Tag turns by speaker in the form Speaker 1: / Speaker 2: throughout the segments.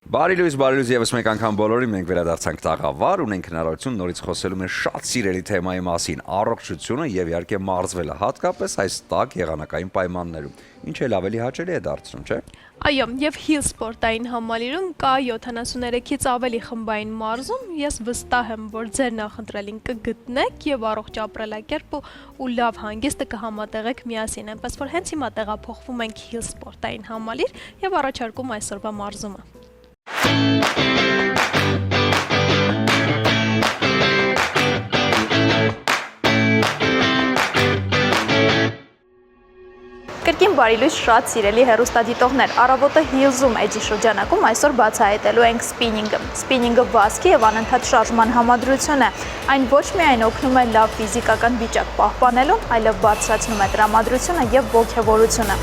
Speaker 1: Բարի լույս եւս մեկ անգամ բոլորին մենք վերադարձանք տաղավար, ունենք հնարավորություն նորից խոսելու մեր շատ սիրելի թեմայի մասին՝ առողջությունը եւ իհարկե մարզվելը, հատկապես այս տաք եղանակային պայմաններում։ Ինչ էլ ավելի հաճելի է դարձնում, չէ՞։
Speaker 2: Այո, եւ Hill սպորտային համալիրում կա 73-ից ավելի խմբային մարզում։ Ես վստահ եմ, որ ձեր նախընտրելին կգտնեք եւ առողջ ապրելակերպ ու լավ հանգիստը կհամատեղեք միասին, այնպես որ հենց հիմա տեղափոխվում ենք Hill սպորտային համալիր եւ առաջարկում այսօրվա մարզումը։ Կրկին բարի լույս շատ սիրելի հեռուստադիտողներ, առավոտը Hills-ում էջի շրջանակում այսօր բացահայտելու ենք սպինինգը։ Սպինինգը վազքի եւ անընդհատ շարժման համադրություն է։ Այն ոչ միայն օգնում է լավ ֆիզիկական վիճակ պահպանելուն, այլև բարձրացնում է տրամադրությունը եւ ոգևորությունը։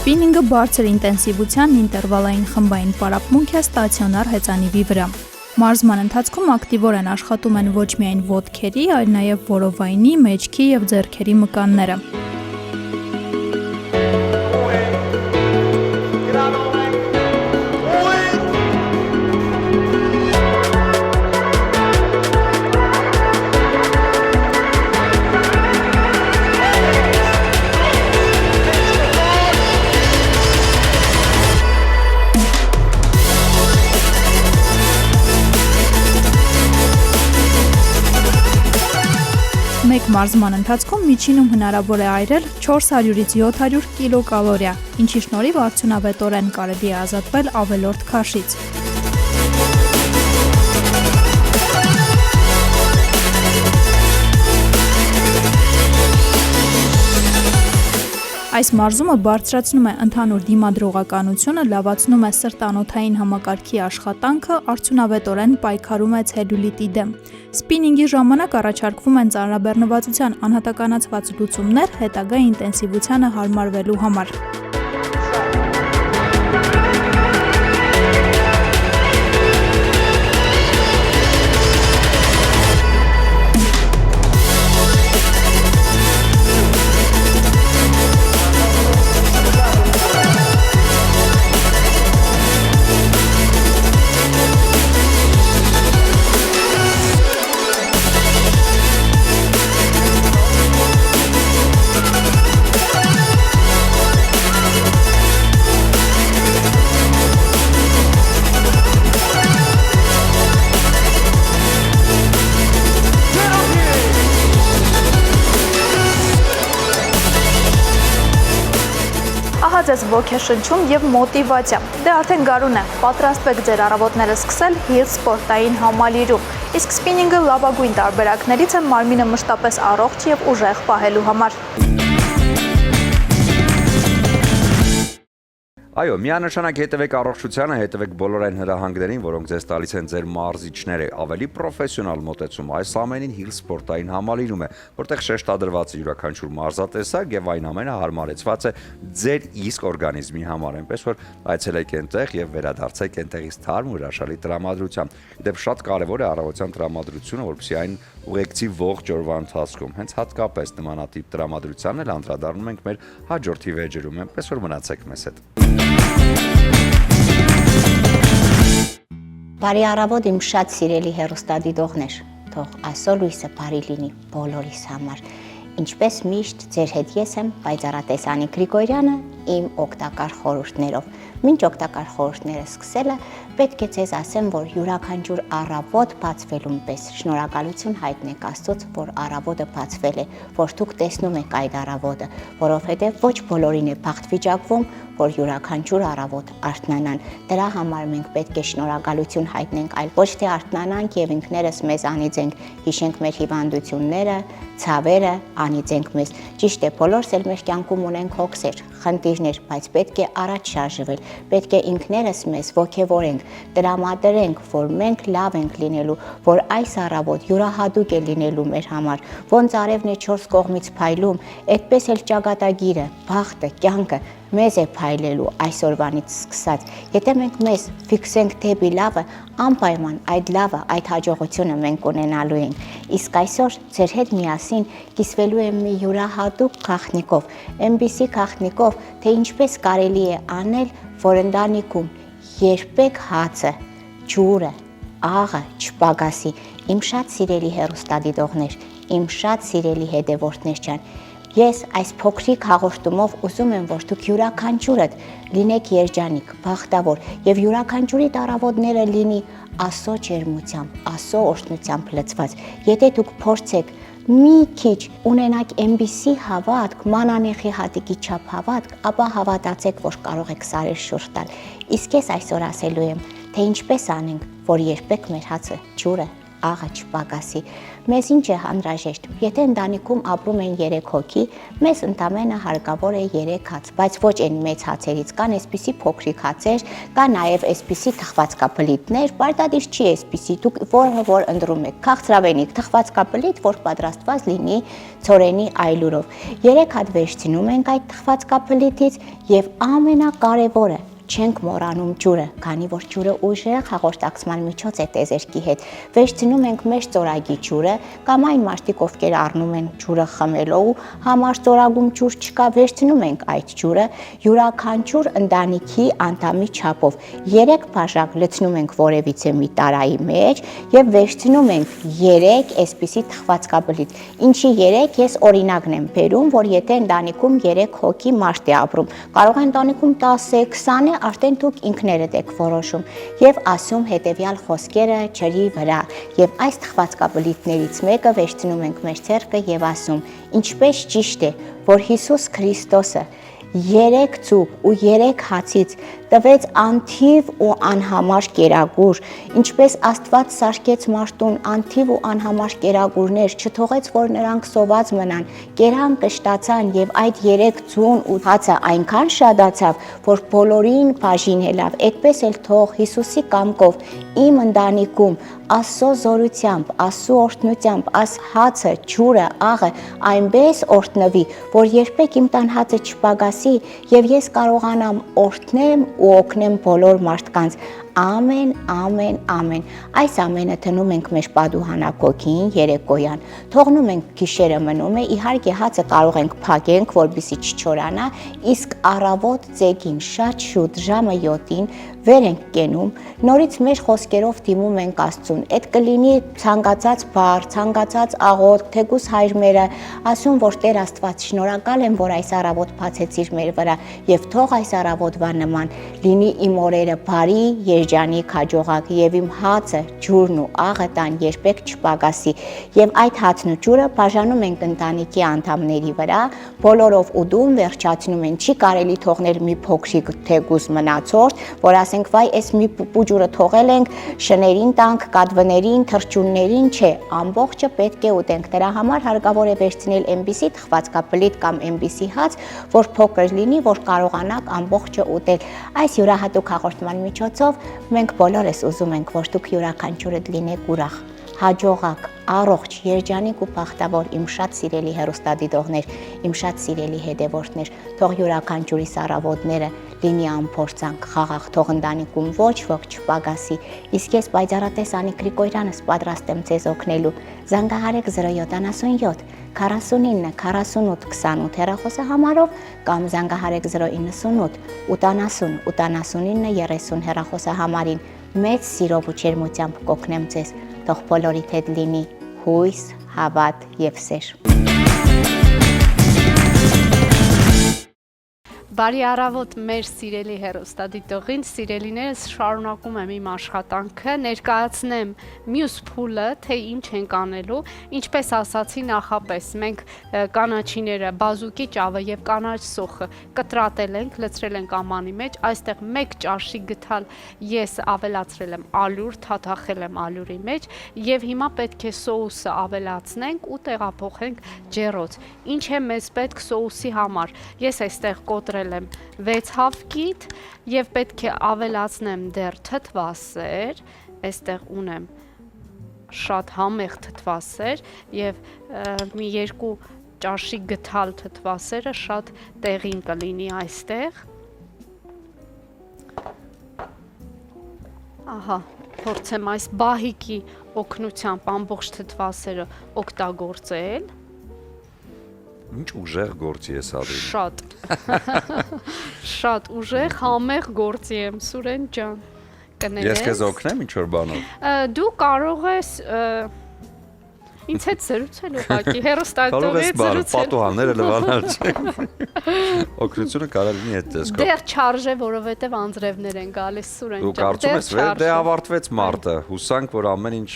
Speaker 2: Սպինինգը բարձր ինտենսիվության ինտերվալային խմբային պարապմունք է ստացիոնար հեծանիվի վրա։ Մարզման ընթացքում ակտիվորեն աշխատում են ոչ միայն ոտքերի, այլ նաև որովայնի, մեջքի եւ ձեռքերի մկանները։ Մեկ մարզման ընթացքում միջինում հնարավոր է այրել 400-ից 700 կիլոկալորիա, ինչի շնորհիվ արդյունավետորեն կարելի է ազատվել ավելորդ քաշից։ Այս մարզումը բարձրացնում է ընդհանուր դիմադրողականությունը, լավացնում է սրտանոթային համակարգի աշխատանքը, արդյունավետորեն պայքարում է ցելյուլիտի դեմ։ Սպինինգի ժամանակ առաջարկվում են ծանրաբեռնվածության անհատականացված լուծումներ հետագա ինտենսիվությանը հարմարվելու համար։ Ահա ձեզ ոգեշնչում եւ մոտիվացիա։ Դե արդեն գարուն է։ Պատրաստվեք ձեր առավոտները սկսել Hill սպորտային համալիրում։ Իսկ սպինինգը լավագույն տարբերակներից է մարմինը մշտապես առողջ եւ ուժեղ պահելու համար։
Speaker 1: Այո, միանշանակ հետևեք առողջությանը, հետևեք բոլոր այն հրահանգներին, որոնք ձեզ տալիս են ձեր մարզիչները։ Ավելի պրոֆեսիոնալ մոտեցում այս ամենին Hill սպորտային համալիրում է, որտեղ շեշտադրված է յուրաքանչյուր մարզատեսակ եւ այն ամենը հարմարեցված է ձեր իսկ օրգանիզմի համար, այնպես որ այցելեք այնտեղ եւ վերադարձեք այնտեղից թարմ ու հրաշալի տրամադրությամբ։ Դեպ շատ կարեւոր է առավոտյան տրամադրությունը, որպեսզի այն ուղեկցի ողջ օրվա ընթացքում։ Հենց հատկապես նմանատիպ տրամադրությանն էլ անդրադառնում ենք մեր հաջորդի վեճերում, այնպես որ մնացեք մեզ հետ։
Speaker 3: Բարի առավոտ իմ շատ սիրելի հեռուստադիտողներ, թող այսօր լույսը բարի լինի բոլորիս համար։ Ինչպես միշտ ձեր հետ ես եմ Պայծառատեսանի Գրիգորյանը իմ օգտակար խորհուրդներով։ Մինչ օգտակար խորհուրդները սկսելը պետք է ձեզ ասեմ, որ յուրաքանչյուր առավոտ բացվելուն պես շնորհակալություն հայտնեք Աստծոց, որ առավոտը բացվել է, որ դուք տեսնում եք այդ առավոտը, որովհետև ոչ բոլորին է բախտ վիճակվում, որ յուրաքանչյուր առավոտ արթնանան։ Դրա համար մենք պետք է շնորհակալություն հայտնենք, այլ ոչ թե արթնանանք եւ ինքներս մեզ անիծենք, հիշենք մեր հիվանդությունները, ցավերը, անիծենք մեզ։ Ճիշտ է, բոլորս էլ մեր կյանքում ունենք հոգսեր, խնդիրներ, բայց պետք է առաջ շարժվել, պետք է ինքներս մեզ ոգևորենք, տրամադրենք, որ մենք լավ ենք լինելու, որ այս առավոտ յուրահատուկ է լինելու մեր համար, ոնց արևն է 4 կողմից փայլում, այդպես էլ ճակատագիրը, բախտը, կյանքը մեզ է փայլելու այսօրվանից սկսած։ Եթե մենք մեզ ֆիքսենք դեպի լավը, անպայման այդ լավը, այդ հաջողությունը մենք ունենալու ենք։ Իսկ այսօր ձեր հետ միասին կիսվելու եմ մի յուրահատուկ գաղտնիքով, այնպիսի գաղտնիքով, թե ինչպես կարելի է անել, որ ընտանիքում երբեք հացը, ջուրը, աղը չպագասի։ Իմ շատ սիրելի հեռուստադիտողներ, իմ շատ սիրելի հետևորդներ ջան, ես այս փոքրիկ հաղորդումով ուզում եմ, որ դուք յուրաքանչյուրդ լինեք երջանիկ, բախտավոր եւ յուրաքանչյուրի տարավոտները լինի Աստծո ջերմությամբ, Աստծո օրհնությամբ լցված։ Եթե դուք փորձեք մի քիչ ունենաք այնպիսի հավատք, մանանեխի հատիկի չափ հավատք, ապա հավատացեք, որ կարող եք սարեր շուրջ տալ։ Իսկ ես այսօր ասելու եմ, թե ինչպես անենք, որ երբեք մեր հացը, ջուրը, աղը չպագասի։ Մեզ ինչ է անհրաժեշտ։ Եթե ընտանիքում ապրում են 3 հոգի, մեզ ընդամենը հարկավոր է 3 հաց, բայց ոչ այն մեծ հացերից, կան այսպիսի փոքրիկ հացեր, կա նաև այսպիսի թխվածքապլիտներ, պարտադիր չի այսպիսի, դուք որ ընտրում եք, քաղցրավենիք թխվածքապլիտ, որ պատրաստված լինի ցորենի այլուրով։ 3 հատ վերցնում ենք այդ թխվածքապլիտից եւ ամենակարևորը չենք մոռանում ջուրը, քանի որ ջուրը ուժեղ հաղորդակցման միջոց է տեզերքի հետ։ Վերցնում ենք մեր ծորագի ջուրը, կամ այն մարդիկ, ովքեր առնում են ջուրը խմելու համար ծորագում ջուր չկա, վերցնում ենք այդ ջուրը յուրաքանչյուր ընտանիքի անդամի չափով 3 բաժակ լցնում ենք որևիցե մի տարայի մեջ եւ վերցնում ենք 3 այսպիսի թխվածքաբլիթ։ Ինչի 3, ես օրինակն եմ բերում, որ եթե ընտանիքում 3 հոգի մարդ է ապրում, կարող է ընտանիքում 10 է, 20 է, արդեն դուք ինքներդ եք որոշում եւ ասում հետեւյալ խոսքերը ջրի վրա եւ այս թխվածքաբլիթներից մեկը վերցնում ենք մեր ձեռքը եւ ասում ինչպես ճիշտ է որ Հիսուս Քրիստոսը 3 ծուփ ու 3 հացից տվեց անթիվ ու անհամար կերակուր, ինչպես Աստված սարքեց մարդուն անթիվ ու անհամար կերակուրներ, չթողեց, որ նրանք սոված մնան, կերան կշտացան եւ այդ 3 ձուն ու հացը այնքան շատացավ, որ բոլորին բաժինելով, այդպես էլ թող Հիսուսի կամքով իմ ընտանիքում Աստծո զորությամբ, Աստծո օրհնությամբ, աս հացը, ջուրը, աղը այնպես օրհնվի, որ երբեք իմ տան հացը չպագասի եւ ես կարողանամ օրհնեմ ու օգնեմ բոլոր մարդկանց։ Ամեն, ամեն, ամեն։ Այս ամենը թնում ենք մեր պատուհանակոքին երեկոյան։ Թողնում ենք գիշերը մնում է, իհարկե հացը կարող ենք փակենք, որպեսզի չչորանա, իսկ առավոտ ծեգին շատ շուտ ժամը 7-ին վեր ենք կենում, նորից մեր խոսքերով դիմում ենք Աստծուն։ Այդ կլինի ցանկացած բառ, ցանկացած աղոթք, թեկուզ հայր մերը, ասում, որ Տեր Աստված, շնորհակալ եմ, որ այս առավոտ բացեցիր մեր վրա եւ թող այս առավոտվա նման լինի իմ օրերը բարի, երջանիկ, հաջողակ եւ իմ հացը, ջուրն ու աղը տան երբեք չպագասի։ Եվ այդ հացն ու ջուրը բաժանում ենք ընտանիքի անդամների վրա, բոլորով ուդում վերջացնում են, չի կարելի թողնել մի փոքրիկ թեկուզ մնացորդ, որ ասենք վայ, այս մի պուջուրը թողել ենք, շներին տանք, կատվներին, թրջուններին, չէ, ամբողջը պետք է ուտենք։ Դրա համար հարկավոր է վերցնել այնպիսի թխվածքապլիթ կամ այնպիսի հաց, որ փոքր լինի, որ կարողանաք ամբողջը ուտել։ Այս յուրահատուկ հաղորդման միջոցով մենք բոլորս ուզում ենք, որ դուք յուրաքանչյուրդ լինեք ուրախ, հաջողակ, առողջ, երջանիկ ու բախտավոր իմ շատ սիրելի հեռուստադիտողներ, իմ շատ սիրելի հետևորդներ, թող յուրաքանչյուրի առավոտները լինի անփորձանք, խաղաղ, թող ընտանիքում ոչ ոք չպագասի։ Իսկ ես պայծառատես Անիկ Գրիգորյանս պատրաստ եմ ձեզ օգնելու։ Զանգահարեք 077 49 48 28 հեռախոսահամարով կամ զանգահարեք 098 80 89 30 հեռախոսահամարին։ Մեծ սիրով ու ջերմությամբ կօգնեմ ձեզ, թող բոլորիդ հետ լինի հույս, հավատ եւ սեր։
Speaker 4: Բարի առավոտ մեր սիրելի հեռուստադիտողին, սիրելիներս, շարունակում եմ իմ աշխատանքը, ներկայացնեմ մյուս փուլը, թե ինչ ենք անելու, ինչպես ասացի նախապես, մենք կանաչիները, բազուկի ճավը եւ կանաչ սոխը կտրատել ենք, լցրել ենք ամանի մեջ, այստեղ 1 ճաշի գթալ ես ավելացրել եմ ալյուր, թաթախել եմ ալյուրի մեջ եւ հիմա պետք է սոուսը ավելացնենք ու տեղափոխենք ջեռոց։ Ինչ է մեզ պետք սոուսի համար։ Ես այստեղ կոտրել կտրել եմ 6 հավկիթ եւ պետք է ավելացնեմ դեռ թթվասեր, այստեղ ունեմ շատ համեղ թթվասեր եւ մի 2 ճաշի գթալ թթվասերը շատ տեղին կլինի այստեղ։ Ահա, փորձեմ այս բահիկի օգնությամբ ամբողջ թթվասերը օգտագործել։
Speaker 1: Ինչ ուժեղ գործի ես ադրին։
Speaker 4: Շատ։ Շատ ուժեղ, համեղ գործի եմ, Սուրեն ջան։ Կներես։
Speaker 1: Ես քեզ օգնեմ ինչ որ բանով։
Speaker 4: Դու կարող ես ինձ հետ զրուցել ուղղակի, հեռուստատողից զրուցել։
Speaker 1: Պատուհանները լվանալ չեն։ Օգնությունը կարող լինի այդ տեսքով։
Speaker 4: Դեռ չարժե, որովհետև անձրևներ են գալիս, Սուրեն
Speaker 1: Դու կարծում ես, դե ավարտվեց մարտը, հուսանք, որ ամեն ինչ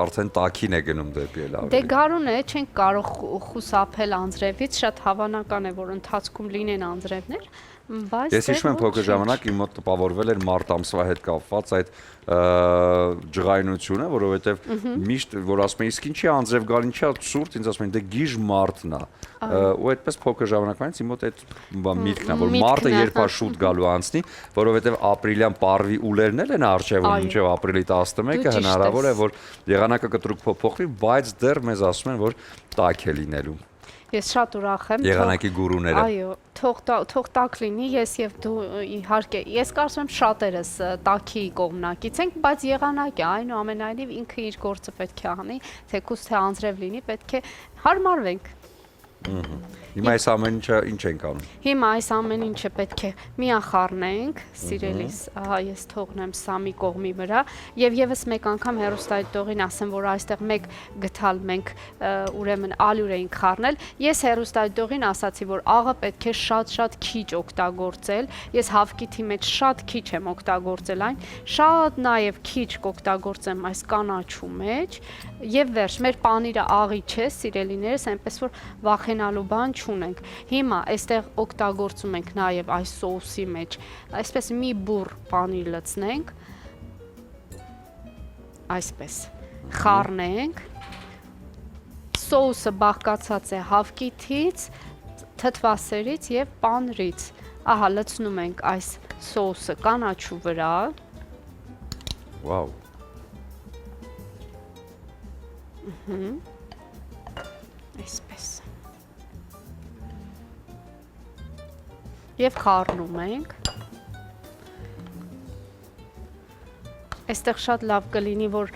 Speaker 1: արդեն տաքին է գնում դեպի էլ ավելի։
Speaker 4: Դե գարուն է, չենք կարող խուսափել անձրևից, շատ հավանական է, որ ընթացքում լինեն անձրևներ, բայց
Speaker 1: Ես հիշում եմ փոքր ժամանակ իմ մոտ տպավորվել էր մարտ ամսվա հետ կապված այդ ջղայնությունը, որովհետև միշտ որ ասում են իսկ ինչի անձրև գալ, ինչի սուրտ, ինձ ասում են դե գիժ մարտն է։ Ու այդպես փոքր ժամանակվանից իմ մոտ այդ միտքն է, որ մարտը երբ է շուտ գալու անցնի, որովհետև ապրիլյան պարվի ուլերն էլ են արժևում մինչև ապրիլի 11-ը հնարավոր է որ եղանակը կտրուկ փոփոխվի, բայց դեռ մեզ ասում են որ տաք է լինելու։
Speaker 4: Ես շատ ուրախ եմ։
Speaker 1: Եղանակի գուրուները։
Speaker 4: Այո, թող տաք լինի, ես եւ դու իհարկե, ես կարծում եմ շատերս տաքի կողմնակից ենք, բայց եղանակ է, այնուամենայնիվ ինքը իր գործը պետք է անի, թեկուզ թե անձրև լինի, պետք է հարմարվենք։
Speaker 1: Հիմա այս ամեն ինչը ինչ ենք անում։
Speaker 4: Հիմա այս ամեն ինչը պետք է միախառնենք, սիրելիս, ահա ես թողնեմ սա մի կողմի վրա եւ եւս մեկ անգամ հեռուստադիտողին ասեմ, որ այստեղ մեկ գթալ մենք ուրեմն ալյուր էինք խառնել։ Ես հեռուստադիտողին ասացի, որ աղը պետք է շատ քիչ օգտագործել։ Ես հավկիթի մեջ շատ քիչ եմ օգտագործել այն, շատ նաեւ քիչ կօգտագործեմ այս կանաչու մեջ եւ վերջ, մեր պանիրը աղի չէ, սիրելիներս, այնպես որ վախենալու բան չունենք։ Հիմա այստեղ օգտագործում ենք նաև այս սոուսի մեջ, այսպես մի բուռ պանիր լցնենք, այսպես խառնենք, սոուսը բաղկացած է հավկիթից, թթվասերից եւ պանրից, ահա լցնում ենք այս սոուսը կանաչու վրա,
Speaker 1: Վաու։
Speaker 4: այսպես եւ խառնում ենք։ Այստեղ շատ լավ կլինի, որ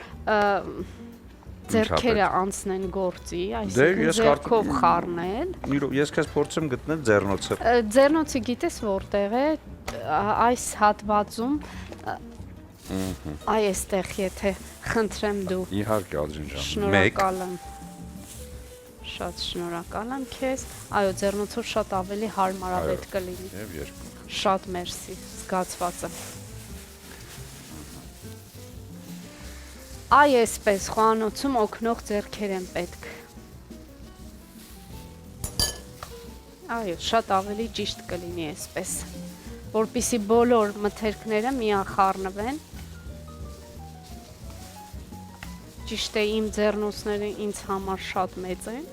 Speaker 4: ձեռքերը անցնեն գործի, այսինքն ձեռքով խառնել։
Speaker 1: Ես քեզ փորձեմ գտնել ձեռնոցը։
Speaker 4: Ձեռնոցը գիտես որտեղ է, այս հատվածում այստեղ եթե խնդրեմ դու։
Speaker 1: Իհարկե Ադրին ջան։
Speaker 4: Շնորհակալ եմ։ Շատ շնորհակալ եմ քեզ։ Այո, ձեռնոցով շատ ավելի հարմարավետ կլինի։
Speaker 1: Եվ երկու։
Speaker 4: Շատ մերսի, զգացված եմ։ Այ այսպես խոհանոցում օգնող ձեռքեր են պետք։ Այո, շատ ավելի ճիշտ կլինի այսպես, որպեսզի բոլոր մթերքները միախառնվեն։ Ճիշտ է, իմ ձեռնոցները ինձ համար շատ մեծ են։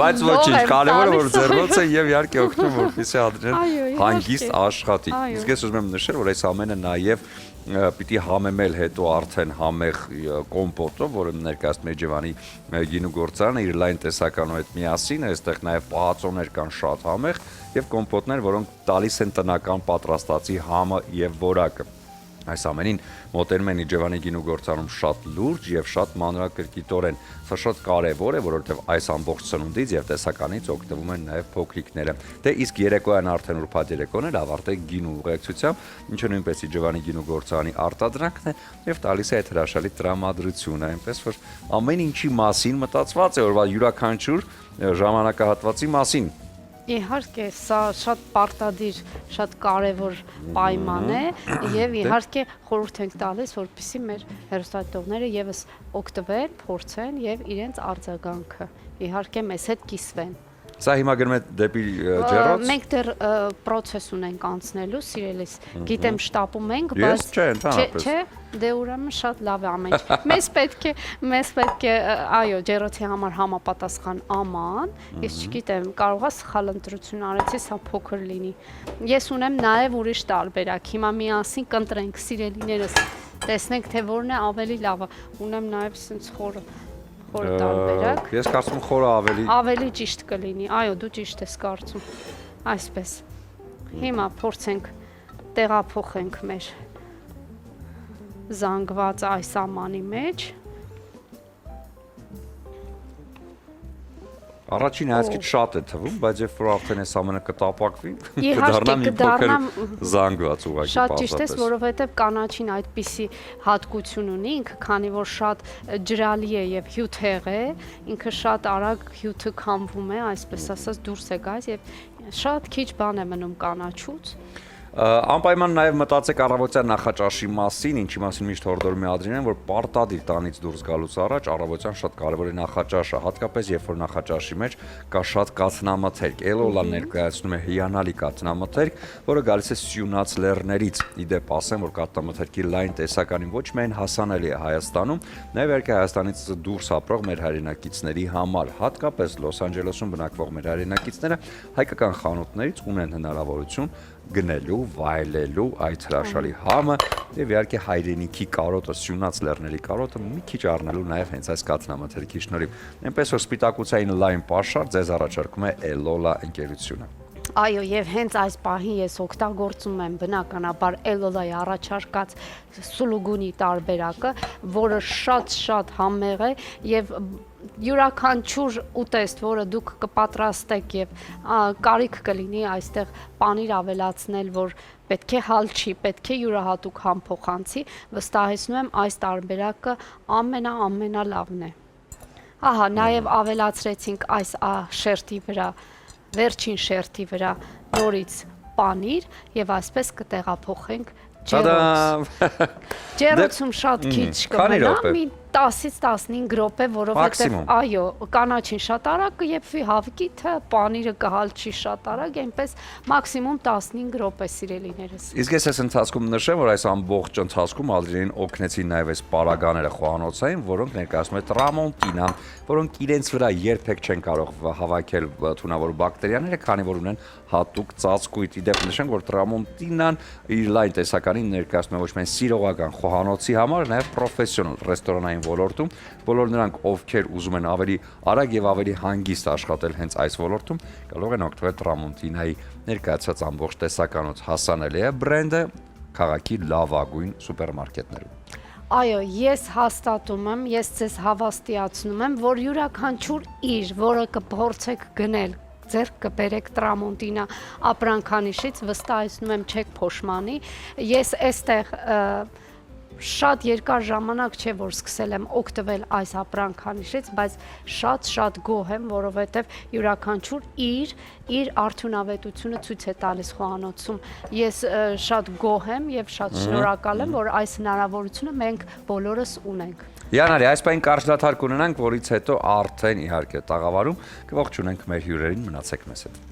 Speaker 1: Բայց ոչինչ, կարևորը որ ձեռնոցը եւ իհարկե օգնում որպեսզի Ադրին հանգիստ աշխատի։ Իսկ ես ուզում եմ նշել, որ այս ամենը նաեւ պիտի համեմել հետո արդեն համեղ կոմպոտով, որը ներկայացնում է Ջևանի գինու գործարանը իր լայն տեսականու հետ միասին, այստեղ նաեւ պահածոներ կան շատ համեղ եւ կոմպոտներ, որոնք տալիս են տնական պատրաստածի համը եւ որակը։ Այս ամենին մոտենում են Իջևանի գինու գործարանում շատ լուրջ եւ շատ մանրակրկիտորեն։ Սա շատ կարեւոր է, որովհետեւ այս ամբողջ սնունդից եւ տեսականից օգտվում են նաեւ փոքրիկները։ Դե իսկ երեկոյան արդեն ուրբաթ երեկոն էլ ավարտեք գինու ուղեկցությամբ, ինչը նույնպես Իջևանի գինու գործարանի արտադրանքն է եւ տալիս է այդ հրաշալի տրամադրությունը, այնպես որ ամեն ինչի մասին մտածված է, որովհետեւ յուրաքանչյուր ժամանակահատվածի մասին։
Speaker 4: Իհարկե, սա շատ պարտադիր, շատ կարևոր պայման է եւ իհարկե խորհուրդ ենք տալիս, որպեսզի մեր հեռուստադիտողները եւս օգտվեն, փորձեն եւ իրենց արձագանքը իհարկե մեզ հետ կիսվեն։
Speaker 1: Սա հիմա գնում է դեպի ջեռոց։
Speaker 4: Մենք դեռ process ունենք անցնելու, սիրելիս։ Գիտեմ շտապում ենք,
Speaker 1: Ես չէ, ընդհանրապես։
Speaker 4: Չէ, դե ուրեմն շատ լավ է ամեն ինչ։ Մեզ պետք է, այո, ջեռոցի համար համապատասխան աման։ Ես չգիտեմ, կարողա սխալ ընտրություն արեցի, սա փոքր լինի։ Ես ունեմ նաև ուրիշ տարբերակ։ Հիմա միասին կընտրենք, սիրելիներս, տեսնենք թե որն է ավելի լավը։ Ունեմ նաև sense խորը տարբերակ։
Speaker 1: Ես կարծում եմ խորը
Speaker 4: Ավելի ճիշտ կլինի։ Այո, դու ճիշտ ես կարծում։ Այսպես։ Հիմա փորձենք տեղափոխենք մեր զանգվածը այս ամանի մեջ։
Speaker 1: Առաջին հայացքից շատ է թվում, բայց երբ որ արդեն այս ամենը կտապակվի,
Speaker 4: Իհարկե,
Speaker 1: կդառնա մի փոքր զանգված ուղղակի
Speaker 4: Շատ ճիշտ ես,
Speaker 1: պարզապես։
Speaker 4: որովհետև կանաչին այդպիսի հատկություն ունի, ինքը քանի որ շատ ջրալի է եւ հյութեղ է, ինքը շատ արագ հյութը քամվում է, այսպես ասած դուրս է գալիս եւ շատ քիչ բան է մնում կանաչուց։
Speaker 1: Անպայման նաև մտածեք առավոտյան նախաճաշի մասին, ինչի մասին միշտ հորդորում է Ադրինեն, որ պարտադիր տանից դուրս գալուց առաջ առավոտյան շատ կարևոր է նախաճաշը, հատկապես երբ որ նախաճաշի մեջ կա շատ կաթնամթերք։ Էլոլան ներկայացնում է հիանալի կաթնամթերք, որը գալիս է Սյունած լեռներից։ Իդեպ ասեմ, որ կաթնամթերքի լայն տեսականին ոչ միայն հասանելի է Հայաստանում, նաև իհարկե Հայաստանից դուրս ապրող մեր հայրենակիցների համար, հատկապես Լոս Անջելեսում բնակվող մեր հայրենակիցները հայկական խանութներից ունեն հնարավորություն գնելու, վայելելու այդ հրաշալի համը եւ իհարկե հայրենիքի կարոտը, Սյունած լեռների կարոտը մի քիչ առնելու նաեւ հենց այս կաթնամթերքի շնորհիվ։ Այնպես որ սպիտակուցային լայն պաշար ձեզ առաջարկում է Էլոլա ընկերությունը։
Speaker 4: Այո, եւ հենց այս պահին ես օգտագործում եմ բնականաբար Էլոլայի առաջարկած սուլուգունի տարբերակը, որը շատ համեղ է եւ յուրաքանչյուր ուտեստ, որը դուք կպատրաստեք եւ կարիք կլինի այստեղ պանիր ավելացնել, որ պետք է հալչի, պետք է յուրահատուկ համ փոխանցի, վստահեցնում եմ այս տարբերակը ամենալավն է։ Ահա, նաեւ ավելացրեցինք այս շերտի վրա, վերջին շերտի վրա նորից պանիր եւ այսպես կտեղափոխենք ջեռոց։ Ջեռոցում շատ քիչ կմնա, մի 10-ից 15 րոպե, որովհետև այո, կանաչին շատ արագ կեփվի, հավկիթը, պանիրը կհալչի շատ արագ, այնպես մաքսիմում 15 րոպե սիրելիներս։
Speaker 1: Իսկ ես այս ընթացքում նշեմ, որ այս ամբողջ ընթացքում Ադրինին օգնեցին նաև այս պարագաները խոհանոցային, որոնք ներկայացնում է Տրամոնտինան, որոնք իրենց վրա երբեք չեն կարող հավաքել թունավոր բակտերիաները, քանի որ ունեն հատուկ ծածկույթ։ Իդեպ նշենք, որ Տրամոնտինան իր լայն տեսականին ներկայացնում է ոչ միայն սիրողական խոհանոցի համար, նաև պրոֆեսիոնալ ռեստորանային ոլորտում, բոլոր նրանք, ովքեր ուզում են ավելի արագ եւ ավելի հանգիստ աշխատել հենց այս ոլորտում, կարող են օգտվել Տրամոնտինայի ներկայացած ամբողջ տեսականոց, հասանելի է բրենդը քաղաքի լավագույն սուպերմարկետներում։
Speaker 4: Այո, ես հաստատում եմ, ես ձեզ հավաստիացնում եմ, որ յուրաքանչյուր իր, որը կփորձեք գնել, ձեռք կբերեք Տրամոնտինա ապրանքանիշից, վստահեցնում եմ չեք փոշմանի։ Ես այստեղ շատ երկար ժամանակ չէ, որ սկսել եմ օգտվել այս ապրանքանիշից, բայց շատ գոհ եմ, որովհետև յուրաքանչյուր իր արդյունավետությունը ցույց է տալիս խոհանոցում։ Ես շատ գոհ եմ եւ շատ շնորհակալ եմ, որ այս հնարավորությունը մենք բոլորս ունենք։
Speaker 1: Յանարի, այս պայն կարճ դադար կունենանք, որից հետո արդեն իհարկե տաղավարում կողջունենք մեր հյուրերին, մնացեք մեզ հետ։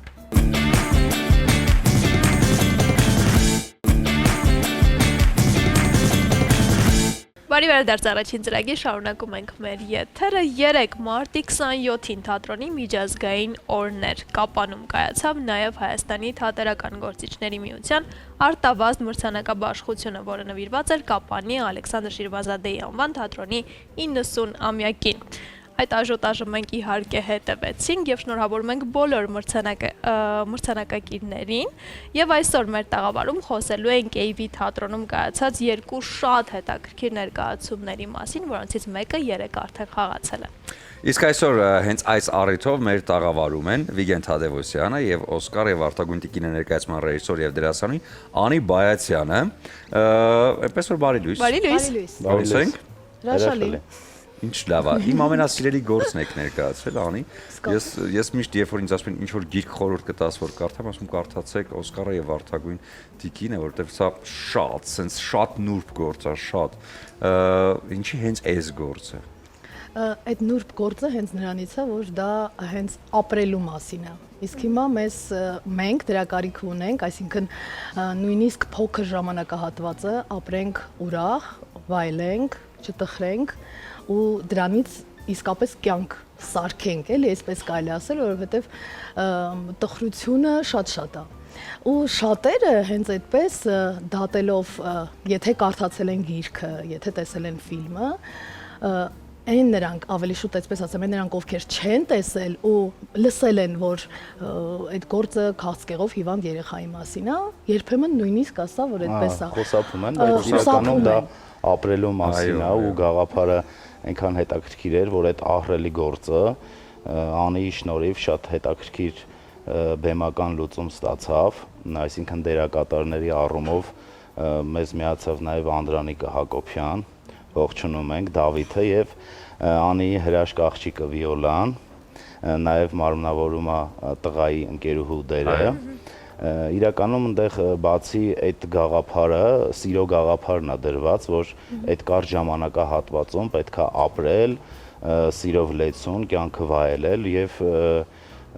Speaker 2: Բարի վերադարձ առաջին ծրագիր, շարունակում ենք մեր եթերը։ 3 մարտի 27-ին թատրոնի միջազգային օրն էր։ Կապանում կայացավ նաև Հայաստանի թատերական գործիչների միության արտավազդ մրցանակաբաշխությունը, որը նվիրված էր Կապանի Ալեքսանդր Շիրվազադեի անվան թատրոնի 90-ամյակին։ Այդ աժոտաժը մենք իհարկե հետևեցինք եւ շնորհավորում ենք բոլոր մրցանակակիրներին եւ այսօր մեր տաղավարում խոսելու ենք AV թատրոնում կայացած 2 շատ հետաքրքիր ներկայացումների մասին, որոնցից մեկը 3 արդեն խաղացել է։
Speaker 1: Իսկ այսօր հենց այս առիթով մեր տաղավարում են Վիգեն Թադևոսյանը եւ Օսկար եւ Արտագույն տիկինը ներկայացման ռեժիսոր եւ դերասանուհի Անի Բայացյանը։ Այնպես որ բարի լույս։
Speaker 2: Բարի լույս։
Speaker 1: Բարի։
Speaker 4: Հրաշալի։
Speaker 1: Ինչ լավ է։ Իմ ամենասիրելի գործն եք ներկայացրել, Անի։ Ես միշտ երբ որ ինձ ասում են ինչ որ գիրք խորհուրդ կտաս, որ կարդամ, ասում կարդացեք Օսկարը եւ Արտագույն տիկինը, որովհետեւ սա շատ նուրբ գործ է, շատ։ Ինչի հենց այս գործը։
Speaker 5: Այդ նուրբ գործը հենց նրանից է, որ դա հենց ապրելու մասին է։ Իսկ հիմա մենք դրա կարիք ունենք, այսինքն նույնիսկ փոքր ժամանակահատվածը ապրենք ուրախ, վայելենք, չտխրենք ու դրանից իսկապես կյանք սարքենք, էլի, այսպես կարելի ասել, որովհետև տխրությունը շատ է։ Ու շատերը հենց այդպես դատելով, եթե կարդացել են գիրքը, եթե տեսել են ֆիլմը, այն նրանք ավելի շուտ այսպես ասեմ, այն նրանք ովքեր չեն տեսել ու լսել են, որ այդ գործը քաղցկեղով հիվանդ երեխայի մասին է, երբեմն նույնիսկ ասա, որ այդպես է։
Speaker 6: Խոսափում են, բայց իրականում դա ապրելու մասին է ու գաղափարը այնքան հետաքրքիր էր, որ այդ ահռելի գործը Անիի շնորհիվ շատ հետաքրքիր բեմական լուծում ստացավ, այսինքն դերակատարների առումով մեզ միացավ նաև Անդրանիկը Հակոբյան, ողջունում ենք, Դավիթը եւ Անիի հրաշք աղջիկը Վիոլան, նաև մարմնավորում է տղայի ընկերուհու դերը։ Իրականում այնտեղ բացի այդ գաղափարը, սիրո գաղափարն է դրված, որ այդ կարճ ժամանակահատվածում պետք է ապրել, սիրով լեցուն, կյանքը վայելել եւ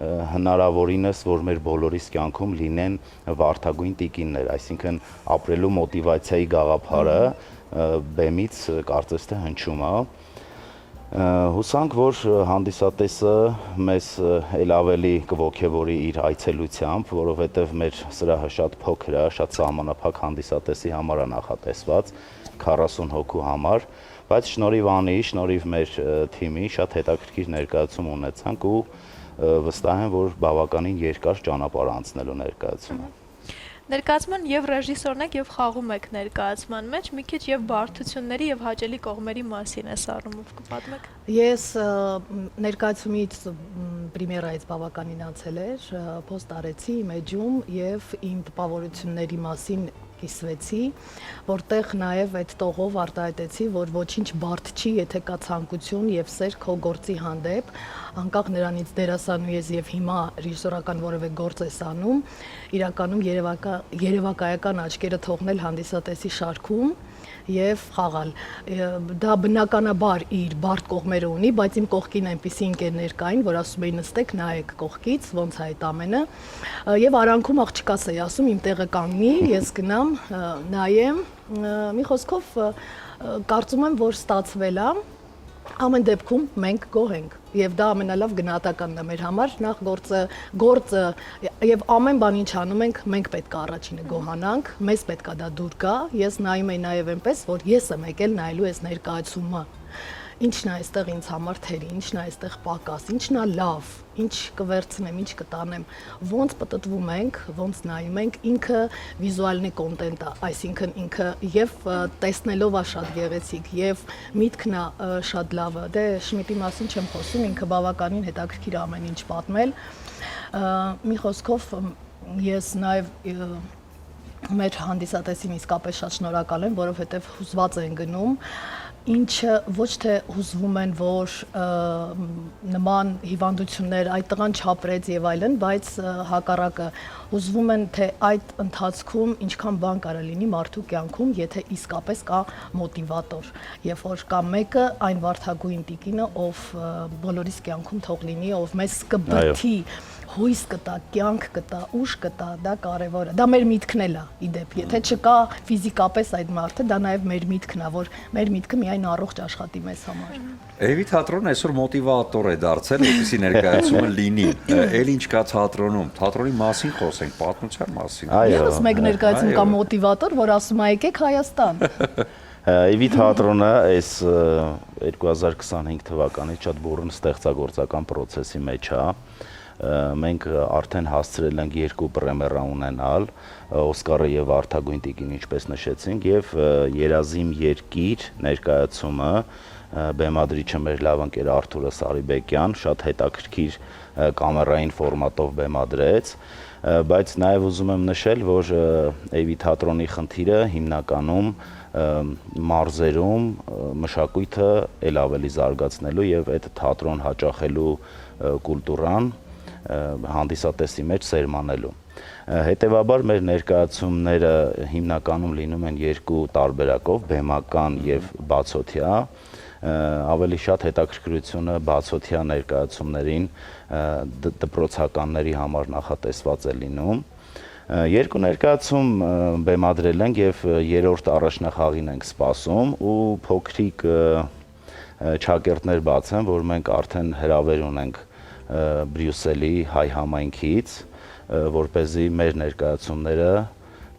Speaker 6: հնարավորինս, որ մեր բոլորիս կյանքում լինեն վարդագույն տիկիններ, այսինքն ապրելու մոտիվացիայի գաղափարը բեմից կարծես թե հնչում է։ Հուսանք, որ հանդիսատեսը մեզ էլ ավելի կողքեվորի իր այցելությամբ, որովհետև մեր սրահը շատ փոքր է, շատ սահմանափակ հանդիսատեսի համար է նախատեսված, 40 հոգու համար, բայց շնորհիվ Անիի, շնորհիվ մեր թիմի շատ հետաքրքիր ներկայացում ունեցանք ու վստահ եմ, որ բավականին երկար ճանապարհ անցնելու ներկայացումը։
Speaker 2: Ներկայացման եւ ռեժիսորն եք եւ խաղում եք ներկայացման մեջ, մի քիչ եւ բարդությունների եւ հաճելի կողմերի մասին է առումով կպատմեք։
Speaker 5: Ես ներկայացումից պրեմիերայից բավականին անցել էր, post արեցի իմ էջում եւ իմ տպավորությունների մասին կիսվեցի, որտեղ նաև այդ տողով արտահայտեցի, որ ոչինչ բարդ չի, եթե կա ցանկություն եւ սեր քո գործի հանդեպ, անկախ նրանից դերասանու ես եւ հիմա ռեժիսորական որևէ գործ ես անում, իրականում երևակայական աչքերը թողնել հանդիսատեսի շարքում եւ խաղալ։ Դա բնականաբար իր բարդ կողմերը ունի, բայց իմ կողքին այնպիսի ընկերներ կային, որ ասում էին նստեք, նայեք կողքից, ոնց է այդ ամենը։ Եվ արանքում աղջկաս էի ասում, իմ տեղը կանգնի, ես գնամ, նայեմ, մի խոսքով կարծում եմ, որ ստացվել է։ Ամեն դեպքում մենք գոհ ենք եւ դա ամենալավ գնահատականն է մեր համար, նախ գործը եւ ամեն բան ինչ անում ենք, մենք պետք է առաջինը գոհանանք, մեզ պետք է դա դուր գա։ Ես նայում եի նաեւ այնպես, որ ես եմ եկել նայելու այս ներկայացումը, ինչն է այստեղ ինձ համար թերի, ինչն է այստեղ պակաս, ինչն է լավ, ինչ կվերցնեմ, ինչ կտանեմ, ոնց պատտվում ենք, ոնց նայում ենք, ինքը վիզուալնի կոնտենտ է, այսինքն ինքը եւ տեսնելով է շատ գեղեցիկ եւ միտքն է շատ լավը։ Դե Շմիդտի մասին չեմ խոսում, ինքը բավականին հետաքրքիր ամեն ինչ պատմել։ Մի խոսքով ես նաեւ մեր հանդիսատեսին իսկապես շատ շնորհակալ եմ, որովհետեւ հուզված են գնում, ինչը ոչ թե հուզվում են, որ նման հիվանդություններ այդ տղան չապրեց եւ այլն, բայց հակառակը հուզվում են, թե այդ ընթացքում ինչքան բան կարա լինի մարդու կյանքում, եթե իսկապես կա մոտիվատոր, երբ որ կա մեկը այն վարդագույն տիկինը, ով բոլորիս կյանքում թող լինի, ով մեզ կբթի, հույս կտա, կյանք կտա, ուժ կտա, դա կարևոր է։ Դա մեր միտքն էլ է, իդեպ, եթե չկա ֆիզիկապես այդ մարդը, դա նաև մեր միտքն է, որ մեր միտքը միայն առողջ աշխատի մեզ համար։
Speaker 1: Էվի թատրոնը այսօր մոտիվատոր է դարձել, որպեսզի ներկայացումը լինի։ Էլ ինչ կա թատրոնում, թատրոնի մասին խոսենք, պատմության մասին։
Speaker 5: Եվս մեկ ներկայացում կա մոտիվատոր, որ ասում է եկեք Հայաստան։
Speaker 6: Էվի թատրոնը այս 2025 թվականից շատ բուրըն ստեղծագործական process-ի մեջ է։ Մենք արդեն հասցրել ենք 2 պրեմիերա ունենալ, Օսկարը եւ Վարդագույն տիկին, ինչպես նշեցինք, եւ Երազիմ երկիր ներկայացումը բեմադրիչը մեր լավ ընկեր Արթուրը Սարիբեկյան շատ հետաքրքիր կամերային ֆորմատով բեմադրեց, բայց նաեւ ուզում եմ նշել, որ Էվի թատրոնի խնդիրը հիմնականում մարզերում մշակույթը ել ավելի զարգացնելու եւ այդ թատրոն հաճախելու կուլտուրան հանդիսատեսի մեջ սերմանելու։ Հետևաբար մեր ներկայացումները հիմնականում լինում են 2 տարբերակով, բեմական եւ բացօթյա, ավելի շատ հետաքրքրությունը բացօթյա ներկայացումներին դպրոցականների համար նախատեսված է լինում։ Երկու ներկայացում բեմադրել ենք եւ երրորդ առաջնախաղին ենք սպասում ու փոքրիկ չակերտներ բացեն, որ մենք արդեն հրավեր ունենք Բրյուսելի հայ համայնքից, որպեսզի մեր ներկայացումները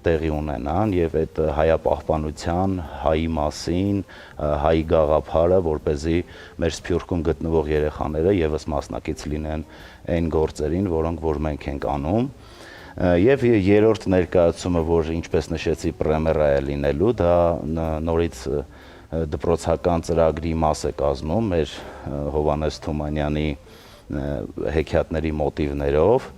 Speaker 6: տեղի ունենան եւ այդ հայապահպանության, հայի մասին, հայի գաղափարը, որպեսզի մեր Սփյուռքում գտնվող երեխաները եւս մասնակից լինեն այն գործերին, որոնք որ մենք ենք անում։ Եվ երրորդ ներկայացումը, որ ինչպես նշեցի, պրեմիերա է լինելու, դա նորից դպրոցական ծրագրի մաս է կազմում մեր Հովհաննես Թումանյանի հեքիաթների մոտիվներով։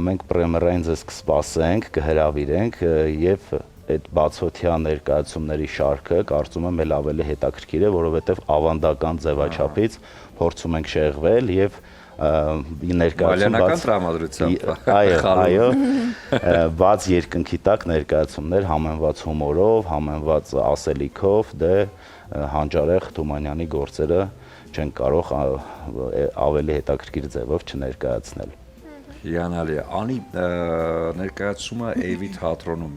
Speaker 6: Մենք պրեմիերային ձեզ կսպասենք, կհրավիրենք եւ այդ բացօթյա ներկայացումների շարքը կարծում եմ էլ ավելի հետաքրքիր է, որովհետեւ ավանդական ձևաչափից փորձում ենք շեղվել եւ
Speaker 1: Մալյանական տրամադրությամբ։
Speaker 6: Այո, բաց երկնքի տակ ներկայացումներ համեմված հումորով, համեմված ասելիքով, դե հանճարեղ Թումանյանի գործերը չեն կարող ավելի հետաքրքիր ձևով չներկայացնել։
Speaker 1: Հիանալի է։ Անի ներկայացումը Էյվի թատրոնում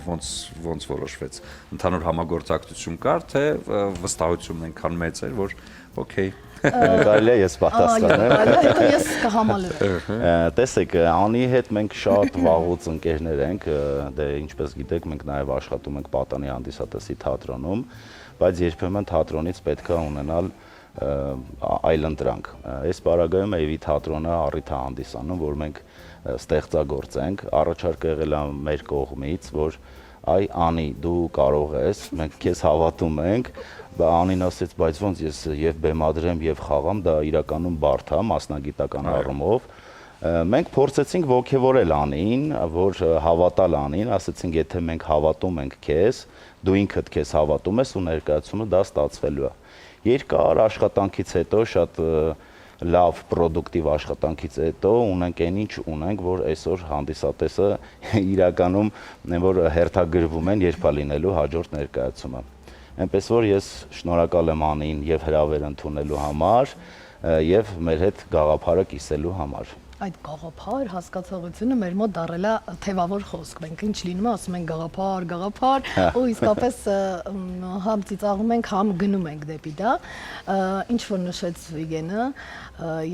Speaker 1: ոնց որոշվեց։ Ընդհանուր համագործակցություն կար, թե վստահությունն այնքան մեծ էր, որ օքեյ։
Speaker 6: Կարելի է ես պատասխանեմ։
Speaker 5: Հետո ես կհամալրեմ։
Speaker 6: Տեսեք, Անի հետ մենք շատ վաղուց ընկերներ ենք, դե ինչպես գիտեք, մենք նաև աշխատում ենք Պատանի հանդիսատեսի թատրոնում, բայց երբեմն թատրոնից պետք է ունենալ այլընտրանք։ Այս պարագայում Էյվի թատրոնը առիթ է հանդիսանում, որ մենք ստեղծագործենք, առաջարկ եղել է մեր կողմից, որ այ Անի, դու կարող ես, մենք քեզ հավատում ենք, Անին ասեց, բայց ոնց ես եւ բեմադրեմ եւ խաղամ, դա իրականում բարդ է մասնագիտական առումով։ Մենք փորձեցինք ողջևորել Անին, որ հավատալ Անին, ասեցինք, եթե մենք հավատում ենք քեզ, դու ինքդ քեզ հավատում ես ու ներկայացումը դա ստացվելու է։ Երկար աշխատանքից հետո շատ լավ պրոդուկտիվ աշխատանքից հետո ունենք այն ինչ ունենք, որ այսօր հանդիսատեսը իրականում որ հերթագրվում են երբ է լինելու հաջորդ ներկայացումը։ Այնպես որ ես շնորհակալ եմ Անին եւ հրավեր ընդունելու համար եւ մեր հետ գաղափարը կիսելու համար։
Speaker 5: Այդ գաղափար հասկացողությունը մեր մոտ դարել է թևավոր խոսք։ Մենք ինչ լինում է, ասում ենք գաղափար, ու իսկապես համ ծիծաղում ենք, համ գնում ենք դեպի դա։ Ինչ որ նշեց Վիգենը,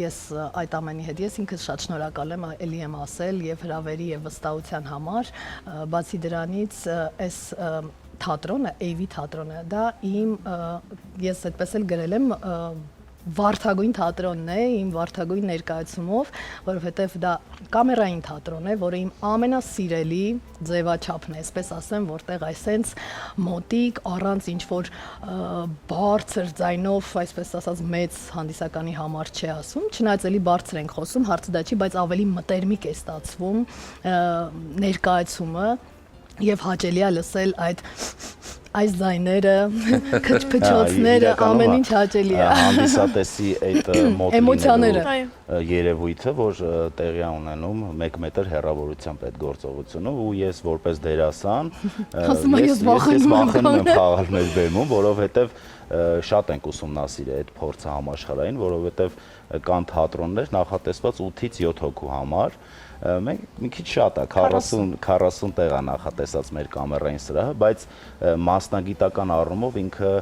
Speaker 5: ես այդ ամենի հետ ես ինքս շատ շնորհակալ եմ, ելի եմ ասել եւ հրավերի եւ վստահության համար, բացի դրանից այս թատրոնը, Էյվի թատրոնը, դա իմ ես այդպես էլ գրել եմ վարդագույն թատրոնն է, իմ վարդագույն ներկայացումով, որովհետև դա կամերային թատրոն է, որը իմ ամենասիրելի ձևաչափն է, այսպես ասեմ, որտեղ այսենց մոտիկ, առանց ինչ-որ բարձր ձայնով, այսպես ասած, մեծ հանդիսականի համար չի ասում, չնայած էլի բարձր ենք խոսում, հարցը դա չի, բայց ավելի մտերմիկ է ստացվում ներկայացումը եւ հաճելի է լսել այս ձայները, քչփչոցները, ամեն ինչ հաճելի է։
Speaker 6: Հանդիսատեսի այդ
Speaker 5: էմոցիաները,
Speaker 6: երևույթը, որ տեղի է ունենում 1 մետր հեռավորությամբ այդ գործողությունը ու ես որպես դերասան ես վախենում եմ խաղալ մեր բեմում, որովհետև շատ ենք ուսումնասիրել այդ փորձը համաշխարհային, որովհետև կան թատրոններ նախատեսված 8-ից 7 հոգու համար, մենք մի քիչ շատ է 40 տեղ է նախատեսած մեր կամերային սրահը, բայց մասնագիտական առումով ինքը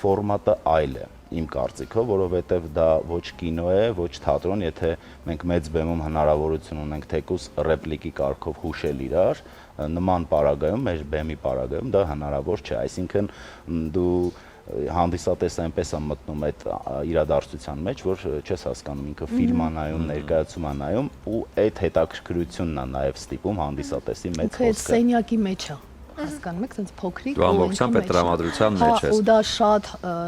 Speaker 6: ֆորմատը այլ է իմ կարծիքով, որովհետև դա ոչ կինո է, ոչ թատրոն, եթե մենք մեծ բեմում հնարավորություն ունենք թեկուզ ռեպլիկի կարգով հուշել իրար, նման պարագայում, մեր բեմի պարագայում դա հնարավոր չէ, այսինքն դու հանդիսատեսը այնպես է մտնում այդ իրադարձության մեջ, որ չես հասկանում ինքը ֆիլմ է նայում, ներկայացում է նայում ու այդ հետաքրքրությունն է նաև ստիպում հանդիսատեսի մեծ խոսքը։
Speaker 5: Այդ սենյակի մեջ է, հասկանում եք, sense փոքրիկ
Speaker 1: ու ամբողջությամբ այդ տրամադրության մեջ ես։
Speaker 5: Ու դա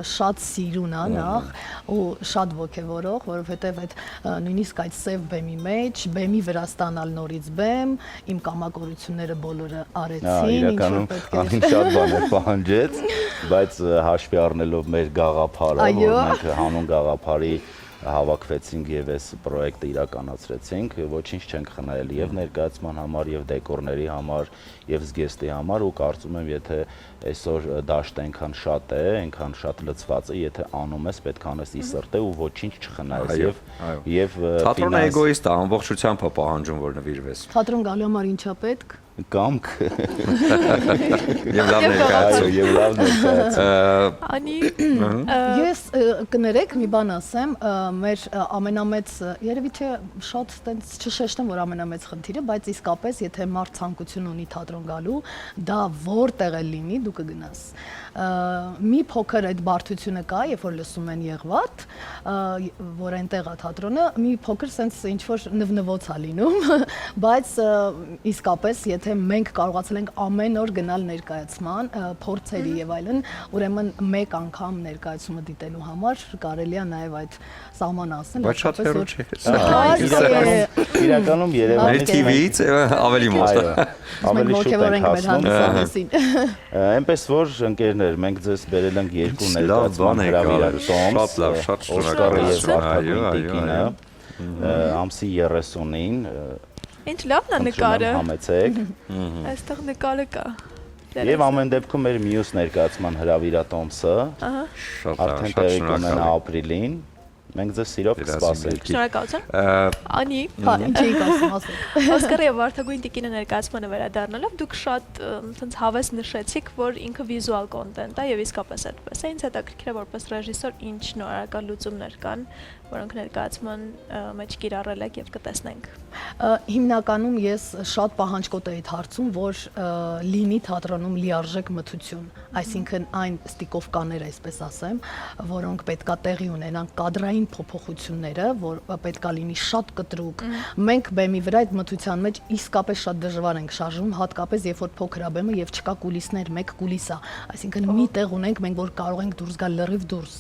Speaker 5: շատ սիրուն է նախ ու շատ ոգևորող, որովհետև այդ նույնիսկ այդ սև բեմի մեջ, բեմի վրա ստանալ նորից բեմ, իմ կամակորությունները բոլորը արեցին, ինչ որ պետք է։
Speaker 6: Իրականում շատ բաներ պահանջեց, բայց հաշվի առնելով մեր գաղափարը, որ մենք հանուն գաղափարի հավաքվեցինք եւ այս պրոյեկտը իրականացրեցինք, ոչինչ չենք խնայել եւ ներկայացման համար եւ դեկորների համար եւ զգեստի համար ու կարծում եմ եթե այսօր դաշտը այնքան շատ է, այնքան շատ լցված է, եթե անում ես պետք է անես ի սրտե ու ոչինչ չխնայես եւ
Speaker 1: թատրոնը էգոիստ է, ամբողջությամբ է պահանջում որ նվիրվես։
Speaker 5: Թատրոն գալու համար ինչա պետք։
Speaker 6: կամք
Speaker 1: Եվ լավ ներկայացում։
Speaker 6: եւ լավ ներկայացում։
Speaker 2: Անի
Speaker 5: Ես կներեք մի բան ասեմ, մեր ամենամեծ, երևի թե շատ տենց չշեշտեմ, որ ամենամեծ խնդիրը, բայց իսկապես եթե մարդ ցանկություն ունի թատրոն գալու, դա որտեղ է լինի, դու կգնաս։ Մի փոքր այդ բարդությունը կա, երբ որ լսում են Եղվարդ, որ այնտեղ է թատրոնը, մի փոքր սենց ինչ որ նվնվոց է լինում, բայց իսկապես եթե մենք կարողացել ենք ամեն օր գնալ ներկայացման, փորձերի եւ այլն, ուրեմն մեկ անգամ ներկայացումը դիտելու համար կարելի է նաեւ այդ սահմանը ասել,
Speaker 1: Բայց շատ հեռու չէ։
Speaker 6: Իրականում
Speaker 1: Մեր
Speaker 6: Երևանի
Speaker 1: TV-ից ավելի մոտ է։
Speaker 6: ավելի շուտ
Speaker 5: ոգևոր
Speaker 6: ենք
Speaker 5: ենք մեր
Speaker 6: հասնում։
Speaker 5: հանդիսատեսին։
Speaker 6: Այնպես որ ընկերներ, մենք ձեզ բերել ենք երկու
Speaker 1: Լավ բան
Speaker 6: ներկայացման
Speaker 1: եք արել, շատ լավ, շատ
Speaker 6: Օսկարը եւ
Speaker 1: շնորհակալություն։
Speaker 6: Վարդագույն տիկինը ամսի 30-ին
Speaker 2: Ինչ լավն է նկարը։
Speaker 6: համեցեք
Speaker 2: Այստեղ նկարը կա։
Speaker 6: եւ ամեն դեպքում մեր մյուս ներկայացման հրավիրատոմսը
Speaker 1: Շատ լավ,
Speaker 6: արդեն
Speaker 1: շատ
Speaker 6: տեղի կունենա
Speaker 1: շնորհակալ։
Speaker 6: ապրիլին մենք ձեզ սիրով կսպասենք
Speaker 2: Շնորհակալություն։ Անի,
Speaker 5: Հա, ինչ էիք ասում, ասեք։
Speaker 2: Օսկարը եւ Վարդագույն տիկինը ներկայացմանը վերադառնալով դուք շատ ցած հավես նշեցիք, որ ինքը վիզուալ կոնտենտ է եւ իսկապես այդպես է։ Ինձ հետաքրքիր է որպես ռեժիսոր ինչ նորարարական լուծումներ կան, որոնք ներկայացման մեջ կիրառել եք եւ կտեսնենք։
Speaker 5: Հիմնականում ես շատ պահանջկոտ էի հարցում, որ լինի թատրոնում լիարժեք մթություն, այսինքն այն ստիկովկաներ, այսպես ասեմ, որոնք պետքա տեղի ունենան, կադրային փոփոխությունները, որ պետքա լինի շատ կտրուկ։ Մենք բեմի վրա այդ մթության մեջ իսկապես շատ դժվար ենք շարժվում, հատկապես երբ որ փոքր է բեմը եւ չկա կուլիսներ, մեկ կուլիս է, այսինքն մի տեղ ունենք մենք, որ կարող ենք դուրս գալ լրիվ դուրս։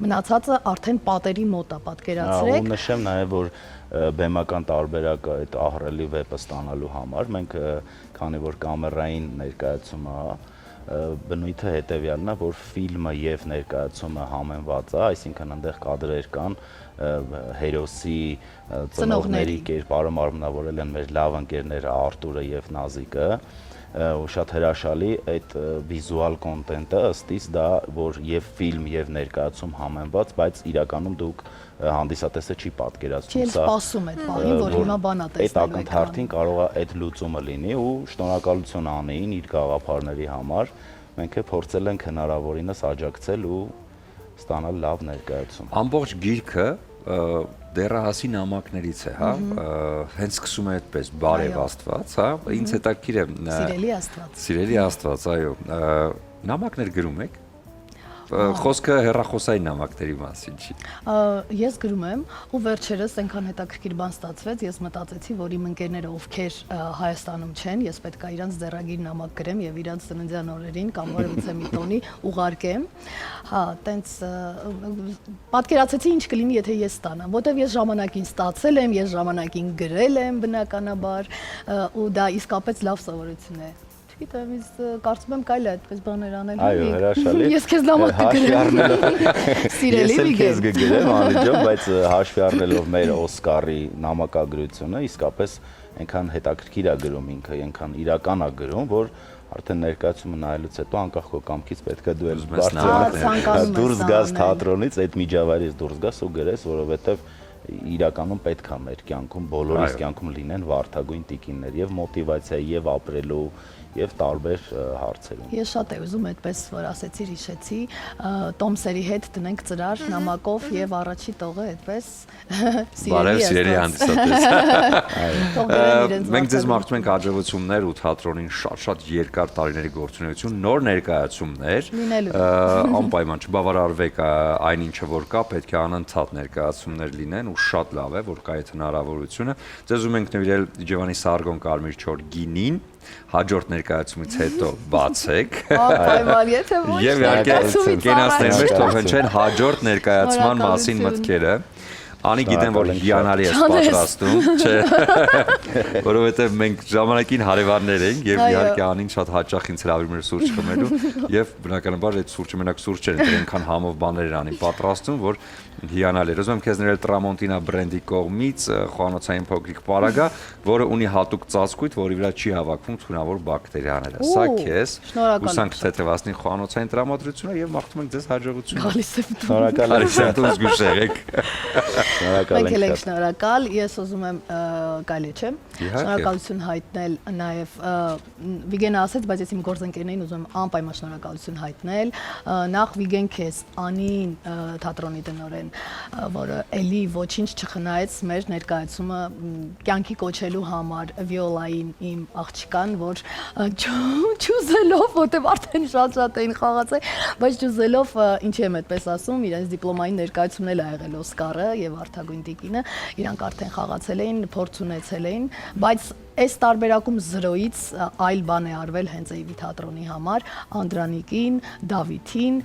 Speaker 5: Մնացածը արդեն պատերի մոտ է, պատկերացրեք։
Speaker 6: Ու նշեմ նաև որ բեմական տարբերակը այդ ահռելի վեպը ստանալու համար մենք քանի որ կամերային ներկայացում է բնույթը հետևյալն է որ ֆիլմը եւ ներկայացումը համեմված է այսինքն այնտեղ կադրեր կան հերոսի ծնողների կերպարը մարմնավորել են մեր լավ ընկերները Արտուրը եւ Նազիկը ու շատ հրաշալի այդ վիզուալ կոնտենտը ըստիս դա որ եւ ֆիլմ եւ ներկայացում համեմված բայց իրականում դուք հանդիսատեսը չի պատկերացնում
Speaker 5: սա սպասում այդ բանին որ հիմա բանա տեսնելու
Speaker 6: այդ ակնթարթին կարող է այդ լուծումը լինի ու շնորհակալություն Անին իր գաղափարների համար մենք փորձել ենք հնարավորինս աջակցել ու ստանալ լավ ներկայացում
Speaker 1: Ամբողջ գիրքը դեռահասի նամակներից է, հա, հենց սկսում է այդպես բարև Աստված, հա, ինձ հետաքրքիր է
Speaker 5: Սիրելի Աստված։
Speaker 1: Սիրելի Աստված, այո, նամակներ գրում եք։ Խոսքը հեռախոսային նամակների մասին չի։
Speaker 5: Ես գրում եմ ու վերջերս այնքան հետաքրքիր բան ստացվեց, ես մտածեցի, որ իմ ընկերները ովքեր Հայաստանում չեն, ես պետք է իրանց ձեռագիր նամակ գրեմ եւ իրանց ծննդյան օրերին կամ որևիցե մի տոնի ուղարկեմ։ Հա, տենց պատկերացեցի ինչ կլինի, եթե ես ստանամ, որտեվ ես ժամանակին ստացել եմ, ես ժամանակին գրել եմ բնականաբար ու դա իսկապես լավ սովորություն է։ Գիտեմ, ես կարծում եմ կարելի է այդպես բաներ անել։
Speaker 6: Այո, հրաշալի։
Speaker 5: Ես քեզ նամակ կգրեմ։ Սիրելի
Speaker 6: Վիգեն։ Ես քեզ կգրեմ, Անիջան, բայց հաշվի առնելով մեր Օսկարի նամակագրությունը, իսկապես այնքան հետաքրքիր է գրում ինքը, այնքան իրական է գրում, որ արդեն ներկայացումը նայելուց հետո անկախ քո կամքից պետք է դու էլ բարձր դուրս գաս թատրոնից, այդ միջավայրից դուրս գաս ու գրես, որովհետև իրականում պետք է մեր կյանքում բոլորիս կյանքում լինեն վարդագույն տիկիններ եւ մոտիվացիա եւ ապրելու եւ տարբեր հարցերում։
Speaker 5: Ես շատ եմ ուզում այդպես որ ասեցի, հիշեցի, Տոմսերի հետ տնենք ծրար նամակով եւ առաջի տողը այդպես
Speaker 1: սիրելի հանդիսատես։ Մենք ձեզ մաղթում ենք հաջողություններ ու թատրոնին շատ երկար տարիների գործունեություն, նոր ներկայացումներ։ Անպայման չբավարարվեք այն ինչը որ կա, պետք է անընդհատ ներկայացումներ լինեն ու շատ լավ է որ կա այդ հնարավորությունը։ Ձեզ ուզում ենք նվիրել Իջևանի Սարգոն Կարմիր Չոր գինին հաջորդ ներկայացումից հետո բացեք։ Եվ իհարկե կենացներ մեջ թող հնչեն հաջորդ ներկայացման մասին մտքերը։ Անի գիտեմ, որ հիանալի ես պատրաստում, չէ, որովհետև մենք ժամանակին հարևաններ ենք եւ իհարկե Անին շատ հաճախ ինձ հրավիրում էր սուրճ խմելու եւ բնականաբար այդ սուրճը մենակ սուրճ չէր, այնքան համով բաներ էր Անին պատրաստում, որ հիանալի էր։ Ուզում եմ քեզ ներել Տրամոնտինա բրենդի կողմից խոհանոցային փոքրիկ պարագա, որը ունի հատուկ ծածկույթ, որի վրա չի հավաքվում թունավոր բակտերիաները։ Սա քեզ հուսանք թեթևացնի խոհանոցային տրամադրությունը եւ մաղթում ենք ձեզ հաջողություն։
Speaker 5: Գալիս եմ։
Speaker 1: Շնորհակալ եմ, զգուշ եղեք։
Speaker 5: Մենք էլ ենք շնորհակալ, ես ուզում եմ կարելի չէ։ Շնորհակալություն հայտնել նաև Վիգենը ասեց, բայց ես իմ գործընկերներին ուզում եմ անպայման շնորհակալություն հայտնել։ Նախ Վիգեն քեզ, Անին թատրոնի տնօրեն, որը էլի ոչինչ չխնայեց մեր ներկայացումը կյանքի կոչելու համար Վիոլային իմ աղջկան, որ չուզելով, որտեվ արդեն շատ էին խաղացել, բայց չուզելով, ինչի եմ այդպես ասում, իրենց դիպլոմային ներկայացումն էլ ա եղել Օսկարը եւ Արթագույն տիկինը, իրանք արդեն խաղացել էին, փորձ ունեցել էին, բայց այս տարբերակում 0-ից այլ բան է արվել հենց Էյվի թատրոնի համար, Անդրանիկին, Դավիթին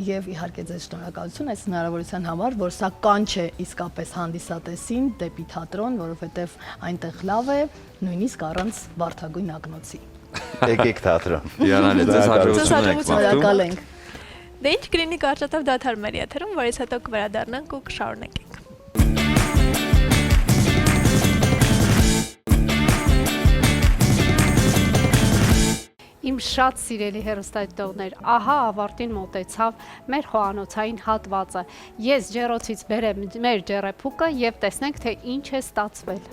Speaker 5: եւ իհարկե ձեզ շնորհակալություն այս հնարավորության համար, որ սա կանչ է իսկապես հանդիսատեսին դեպի թատրոն, որովհետեւ այնտեղ լավ է, նույնիսկ առանց Վարդագույն ակնոցի։
Speaker 6: Եկեք թատրոն։
Speaker 1: Հիանալի, ձեզ հաջողություն ենք մաղթում։
Speaker 5: Շնորհակալ ենք։
Speaker 2: Դե ինչ կլինի կարճատև դադար մեր եթերում, որից հետո կվերադառնանք ու կշարունակենք։
Speaker 4: Իմ շատ սիրելի հեռուստադիտողներ, ահա ավարտին մոտեցավ մեր խոհանոցային հատվածը։ Ես ջեռոցից բերեմ մեր ջեռեփուկը եւ տեսնենք, թե ինչ է ստացվել։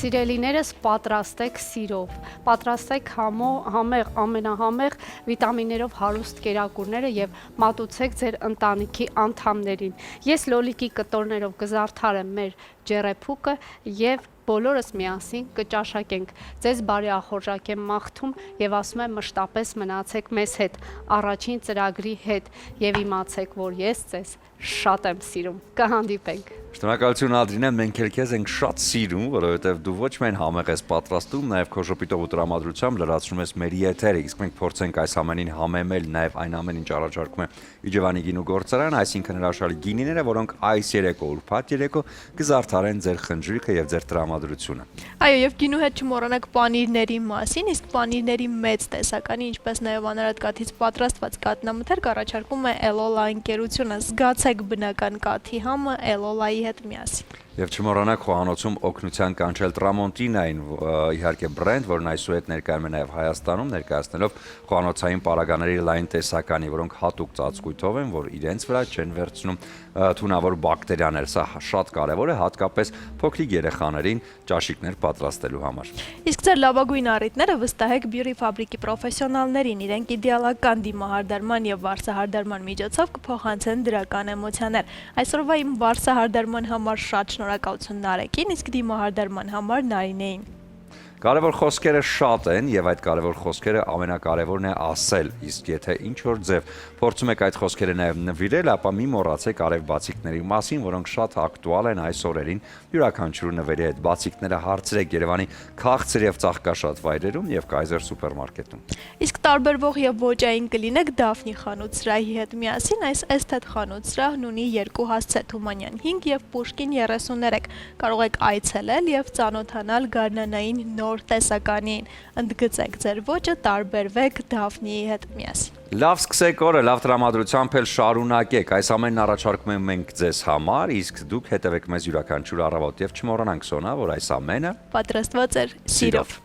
Speaker 4: Սիրելիներս պատրաստեք սիրով, պատրաստեք համեղ, ամենահամեղ վիտամիններով հարուստ կերակուրները եւ մատուցեք ձեր ընտանիքի անդամներին։ Ես լոլիկի կտորներով կզարդարեմ մեր ջեռեփուկը եւ բոլորս միասին կճաշակենք։ Ձեզ բարի ախորժակ եմ մաղթում եւ ասում եմ մշտապես մնացեք մեզ հետ, առաջին ծրագրի հետ եւ իմացեք, որ ես ձեզ շատ եմ սիրում։ Կհանդիպենք։
Speaker 1: Շնորհակալություն Ադրինե, մենք էլ քեզ ենք շատ սիրում, որովհետև դու ոչ միայն համեղ ես պատրաստում, նաև քո շոպիտով ու տրամադրությամբ լրացնում ես մեր եթերը, իսկ մենք փորձենք այս ամենին համեմել նաև այն ամեն ինչ առաջարկում է Իջևանի գինու գործարան, այսինքն հրաշալի գինիները, որոնք այս երեկո ուրբաթ երեկո կզարդարեն ձեր խնջույքը եւ ձեր տրամադրությունը։
Speaker 2: Այո, եւ գինու հետ չմոռանաք պանիրների մասին, իսկ պանիրների մեծ տեսականի, ինչպես նաև անարատ պատրաստված կատնամթերք առաջարկում է Էլոլա ընկերությունը։ Զգացեք բնական կաթի համը Էլոլայի հետ միասին։
Speaker 1: Եվ չմոռանաք խոհանոցում օգնության կանչել Տրամոնտինային, իհարկե բրենդ, որն այսուհետ ներկայանում է նաև Հայաստանում, ներկայացնելով խոհանոցային պարագաների լայն տեսականի, որոնք հատուկ ծածկույթով են, որ իրենց վրա չեն վերցնում թունավոր բակտերիաներ։ Սա շատ կարևոր է, հատկապես փոքրիկ երեխաներին ճաշիկներ պատրաստելու համար։
Speaker 2: Իսկ ձեր լավագույն առիթները վստահեք բյուրի ֆաբրիկի պրոֆեսիոնալներին, իրենք իդեալական դիմահարդարման եւ վարսահարդարման միջոցով կփոխանցեն դրական էմոցիաներ։ Այսօրվա իմ վարսահարդարման համար շատ շնորհակալություն Նարեկին, իսկ դիմահարդարման համար Նարինեին։
Speaker 1: Կարևոր խոսքերը շատ են եւ այդ կարևոր խոսքերը ամենակարևորն է ասել, իսկ եթե ինչ որ ձև փորձում եք այդ խոսքերը նաեւ նվիրել, ապա մի մոռացեք արև բացիկների մասին, որոնք շատ ակտուալ են այս օրերին յուրաքանչյուր նվերի հետ։ Բացիկները հարցրեք Երևանի քաղցր եւ ծաղկաշատ վայրերում եւ Կայզեր սուպերմարկետում։
Speaker 2: Իսկ տարբերվող եւ ոճային կլինեք Դաֆնի խանութ սրահի հետ միասին, այս Էսթետ խանութ սրահն ունի 2 հասցե Թումանյան 5 եւ Պուշկին 33։ Կարող եք այցելել եւ ծանոթանալ գարնանային նոր տեսականին, ընդգծեք ձեր ոճը, տարբերվեք Դաֆնիի հետ միասին։
Speaker 1: Լավ սկսեք օրը, լավ տրամադրությամբ էլ շարունակեք, այս ամենն առաջարկում ենք ձեզ համար, իսկ դուք հետևեք մեզ յուրաքանչյուր առավոտ եւ չմոռանանք Սոնա, որ այս ամենը
Speaker 2: պատրաստված էր սիրով։